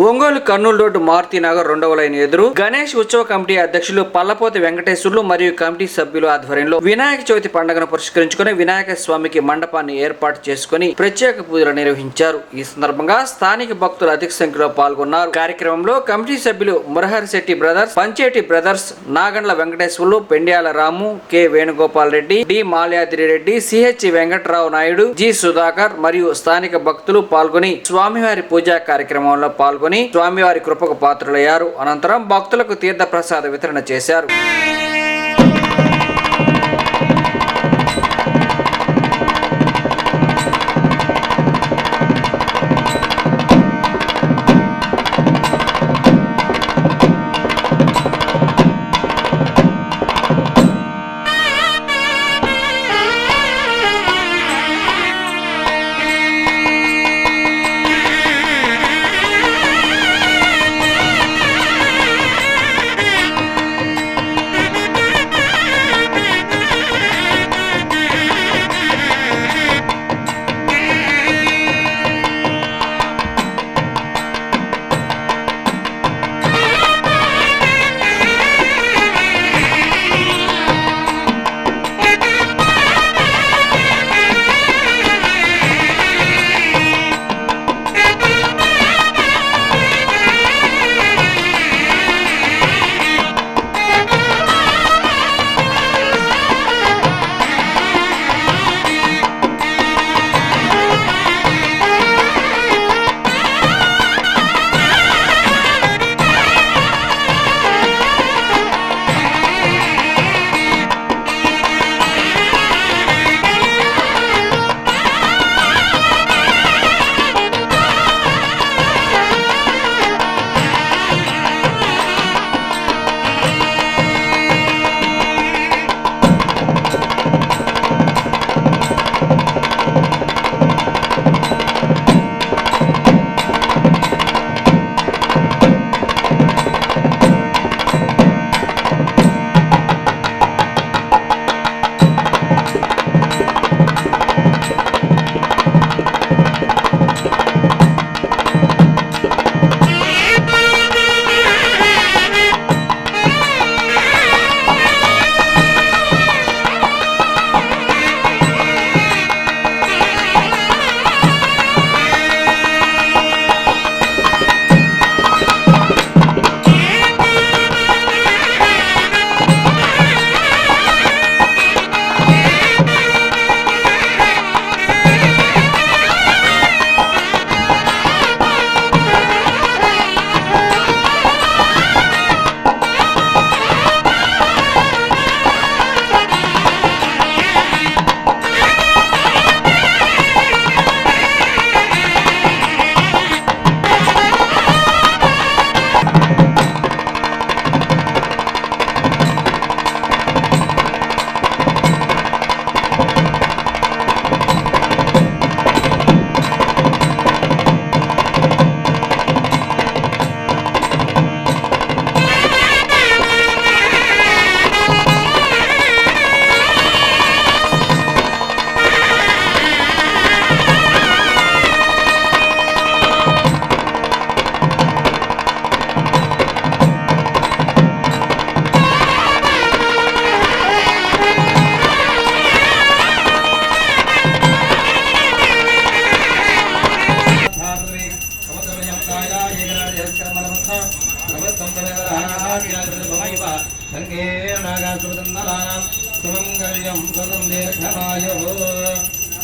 Ongole Kurnool road Maruti Nagar 2వ line ఎదురు గణేష్ ఉత్సవ కమిటీ అధ్యక్షులు పల్లపోతి వెంకటేశ్వర్లు మరియు కమిటీ సభ్యుల ఆధ్వర్యంలో వినాయక చవితి పండుగను పురస్కరించుకుని వినాయక స్వామికి మండపాన్ని ఏర్పాటు చేసుకుని ప్రత్యేక పూజలు నిర్వహించారు. ఈ సందర్భంగా స్థానిక భక్తులు అధిక సంఖ్యలో పాల్గొన్నారు. కార్యక్రమంలో కమిటీ సభ్యులు Murahari Shetty brothers, Pancheti brothers, Nagandla Venkateswarlu, Pendyala Ramu, K Venugopal Reddy, D Malyadri Reddy, CH Venkatarao Naidu, G Sudhakar మరియు స్థానిక భక్తులు పాల్గొని స్వామివారి పూజా కార్యక్రమంలో పాల్గొని స్వామివారి కృపకు పాత్రులయ్యారు. అనంతరం భక్తులకు తీర్థ ప్రసాద వితరణ చేశారు.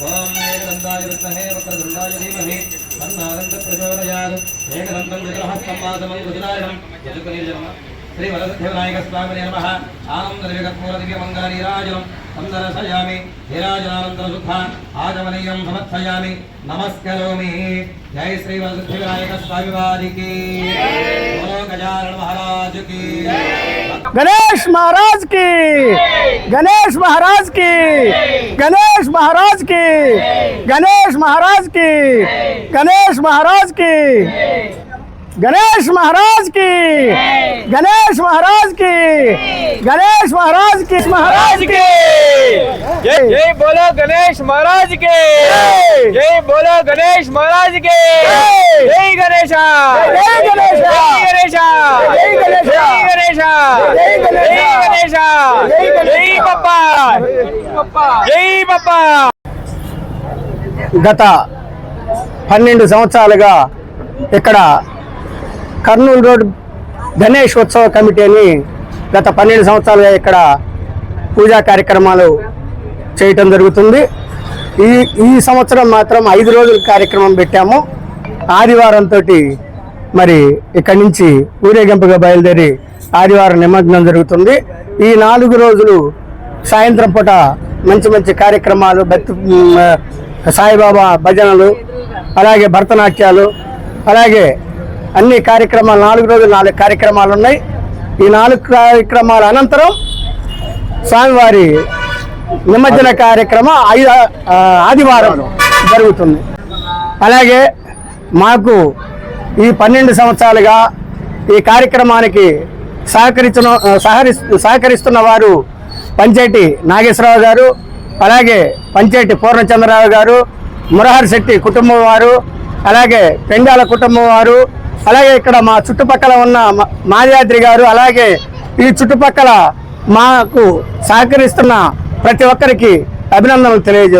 ओम एकदंताय विद्महे वक्रतुंडाय धीमहि तन्नो प्रचोदयात् एकदन्तं विग्रहस्थं माधवं गुजरायणं यजुकनीजनम श्री वरदविनायक स्वामिने नमः आनन्दविगतपूर्णदिव्यमङ्गलनीराजनं संदर्शयामि नीराजनानन्तरशुद्धा आचमनीयं समर्थयामि नमस्करोमि। जय श्री वरदविनायक स्वामी वारी की, बोलो गजानन महाराज की, गणेश महाराज की, गणेश महाराज की, गणेश महाराज की, गणेश महाराज की, गणेश महाराज की। गणेश महाराज की गणेश महाराज की गणेश महाराज की महाराज की जय बोलो गणेश महाराज के जय बोलो गणेश महाराज के जय गणेशा जय गणेशा जय गणेशा जय गणेशा जय गणेशा जय गणेशा जय गणेशा जय पप्पा जय पप्पा గత 12 సంవత్సరాలుగా ఇక్కడ కర్నూలు రోడ్ గణేష్ ఉత్సవ కమిటీ అని గత 12 సంవత్సరాలుగా ఇక్కడ పూజా కార్యక్రమాలు చేయటం జరుగుతుంది. ఈ సంవత్సరం మాత్రం 5 రోజుల కార్యక్రమం పెట్టాము. ఆదివారంతో మరి ఇక్కడి నుంచి ఊరేగింపుగా బయలుదేరి ఆదివారం నిమజ్జనం జరుగుతుంది. ఈ 4 రోజులు సాయంత్రం పూట మంచి మంచి కార్యక్రమాలు, సాయిబాబా భజనలు, అలాగే భరతనాట్యాలు, అలాగే అన్ని కార్యక్రమాలు 4 రోజులు 4 కార్యక్రమాలు ఉన్నాయి. ఈ 4 కార్యక్రమాల అనంతరం స్వామివారి నిమజ్జన కార్యక్రమం ఆదివారం జరుగుతుంది. అలాగే మాకు ఈ 12 సంవత్సరాలుగా ఈ కార్యక్రమానికి సహకరిస్తున్న వారు పంచేటి నాగేశ్వరరావు గారు, అలాగే పంచేటి పూర్ణచంద్రరావు గారు, మురహరి శెట్టి కుటుంబం వారు, అలాగే పెండాల కుటుంబం వారు, అలాగే ఇక్కడ మా చుట్టుపక్కల ఉన్న మాల్యాద్రి గారు, అలాగే ఈ చుట్టుపక్కల మాకు సహకరిస్తున్న ప్రతి ఒక్కరికి అభినందనలు తెలియజేస్తున్నాను.